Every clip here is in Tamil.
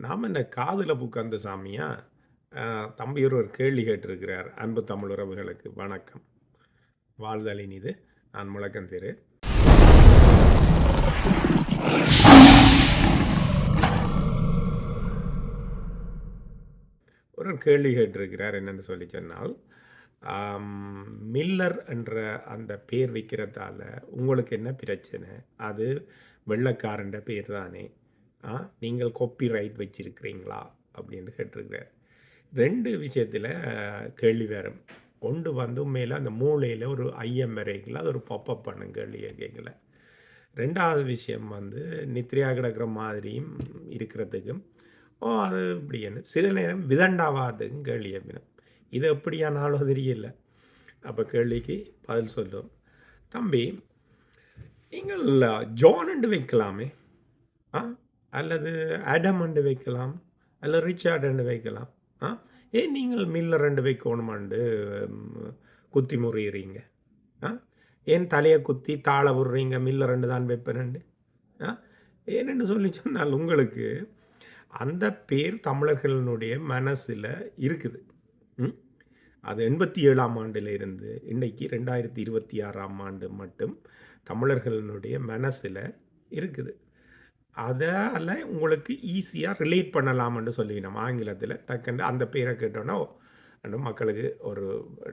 நாம என்ன காதுல பூக்காந்த சாமியா? தம்பி ஒரு கேள்வி கேட்டிருக்கிறார். அன்பு தமிழ் உறவுகளுக்கு வணக்கம். வாழ்தல் இனிது. நான் முழக்கன் திரு. ஒரு கேள்வி கேட்டிருக்கிறார். என்னன்னு சொல்லி சொன்னால், மில்லர் என்ற அந்த பேர் வைக்கிறதால உங்களுக்கு என்ன பிரச்சனை? அது வெள்ளைக்காரன்ட பேர் தானே. ஆ நீங்கள் காப்பிரைட் வச்சிருக்கிறீங்களா? அப்படின்னு கேட்டிருக்கிறார். 2 விஷயத்தில கேள்வி வரும். ஒன்று வந்து உண்மையில அந்த மூளையில ஒரு ஐயம் வரைக்கல. அது ஒரு பாப்பப் பண்ணும் கேள்வி கேட்கல. 2வது விஷயம் வந்து நித்ரையா கிடக்கிற மாதிரியும் இருக்கிறதுக்கும், அது இப்படின்னு சில நேரம் விதண்டாவாதத்துக்கும் கேள்வி எழுப்பினோம். இது எப்படியானாலோ தெரியல. அப்ப கேள்விக்கு பதில் சொல்லும். தம்பி, நீங்கள் ஜான் என்று வைக்கலாமே. ஆ? அல்லது ஆடம் என்று வைக்கலாம். அல்ல ரிச்சார்ட் என்று வைக்கலாம். ஆ? ஏன் நீங்கள் மில்லர் என்று வைக்கணுமாண்டு குத்தி முறியறீங்க? ஆ? ஏன் தலைய குத்தி தாள விடுறீங்க மில்லர் என்று தான் வைப்பேனண்டு? ஆ? ஏனென்று சொல்லி சொன்னால் உங்களுக்கு அந்த பேர் தமிழர்களினுடைய மனசுல இருக்குது. ம். அது 87ஆம் ஆண்டில இருந்து இன்னைக்கு 2026ஆம் ஆண்டு மட்டும் தமிழர்களினுடைய மனசுல இருக்குது. அதால உங்களுக்கு ஈஸியா ரிலேட் பண்ணலாம்னு சொல்லி நம்ம ஆங்கிலத்தில டக்குன்னு அந்த பேரை கேட்டோன்னா, மக்களுக்கு ஒரு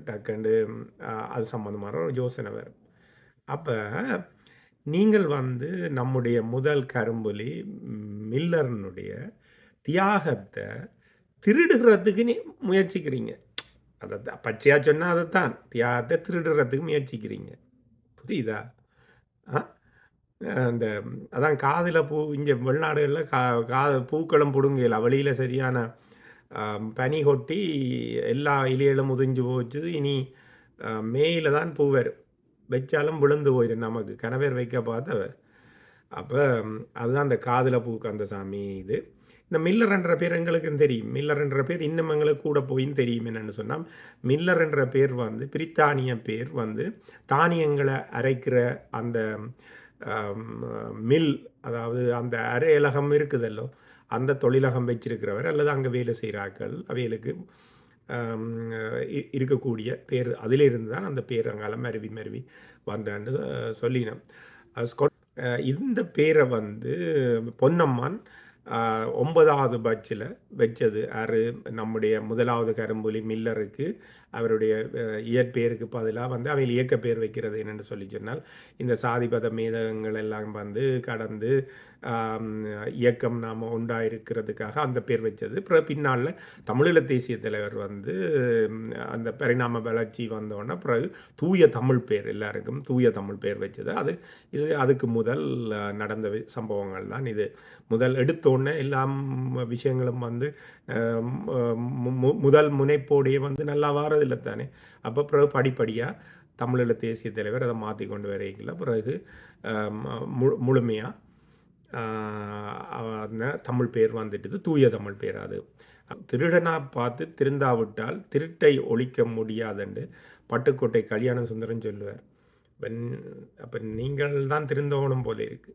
டக்குன்னு அது சம்மந்தமான ஒரு யோசனை வரும். அப்ப நீங்கள் வந்து நம்முடைய முதல் கரும்புலி மில்லர்னுடைய தியாகத்த திருடுறதுக்கு முயற்சிக்கிறீங்க. அதத்தான் பச்சையா சொன்னா அதத்தான். தியாகத்த திருடுறதுக்கு முயற்சிக்கிறீங்க. புரியுதா? ஆ? அந்த அதான் காதுல பூ இங்க வெளிநாடுகள்ல காது பூக்களும் புடுங்கயில. வெளியில சரியான பனி கொட்டி எல்லா இலைகளும் உதிர்ஞ்சு போச்சு. இனி மேயில தான் பூ வரும். வச்சாலும் விழுந்து போயிரும் நமக்கு. கணவர் வைக்க பார்த்தவ. அப்ப அதுதான் அந்த காதுல பூக்கு அந்த சாமி இது. இந்த மில்லர் என்ற பேர் எங்களுக்கும் தெரியும். மில்லர் என்ற பேர் இன்னும் எங்களுக்கு கூட போயும் தெரியும். என்னன்னு சொன்னா, மில்லர் என்ற பேர் வந்து பிரித்தானிய பேர் வந்து தானியங்கள அரைக்கிற அந்த அம் மில், அதாவது அந்த அரையலகம் இருக்குதல்லோ, அந்த தொழிலகம் வச்சிருக்கிறவர் அல்லது அங்க வேலை செய்றார்கள். அவைகளுக்கு அம் இருக்கக்கூடிய பேர். அதிலிருந்து தான் அந்த பேர் அங்கால மருவி மருவி வந்தான்னு சொல்லினோம். இந்த பேரை வந்து பொன்னம்மான் 9வது பட்ச்சில வச்சது. யாரு? நம்முடைய 1வது கரும்புலி மில்லருக்கு அவருடைய இயற்பெயருக்கு பதிலா வந்து அவைகள் இயக்கப்பெயர் வைக்கிறது என்னென்னு சொல்லி சொன்னால், இந்த சாதிபத மேதகங்கள் எல்லாம் வந்து கடந்து இயக்கம் நாம உண்டாயிருக்கிறதுக்காக அந்த பேர் வச்சது. பிறகு பின்னால தமிழீழ தேசிய தலைவர் வந்து அந்த பரிணாம வளர்ச்சி வந்தோன்னே பிறகு தூய தமிழ் பேர் எல்லாருக்கும் தூய தமிழ் பேர் வச்சது. இது அதுக்கு முதல் நடந்த சம்பவங்கள் தான் இது. முதல் எடுத்தோன்னே எல்லாம் விஷயங்களும் வந்து முதல் முனைப்போடையே வந்து நல்லா வாரதில்லை தானே. அப்போ பிறகு படிப்படியாக தமிழீழ தேசிய தலைவர் அதை மாற்றி கொண்டு வரைக்கல. பிறகு முழுமையாக தமிழ் பேர் வந்துட்டுது. தூய தமிழ் பேர் அது. திருடனா பார்த்து திருந்தாவிட்டால் திருட்டை ஒழிக்க முடியாதுன்னு பட்டுக்கோட்டை கல்யாண சுந்தரம் சொல்லுவார். அப்ப நீங்கள் தான் திருந்தோணும் போல இருக்கு.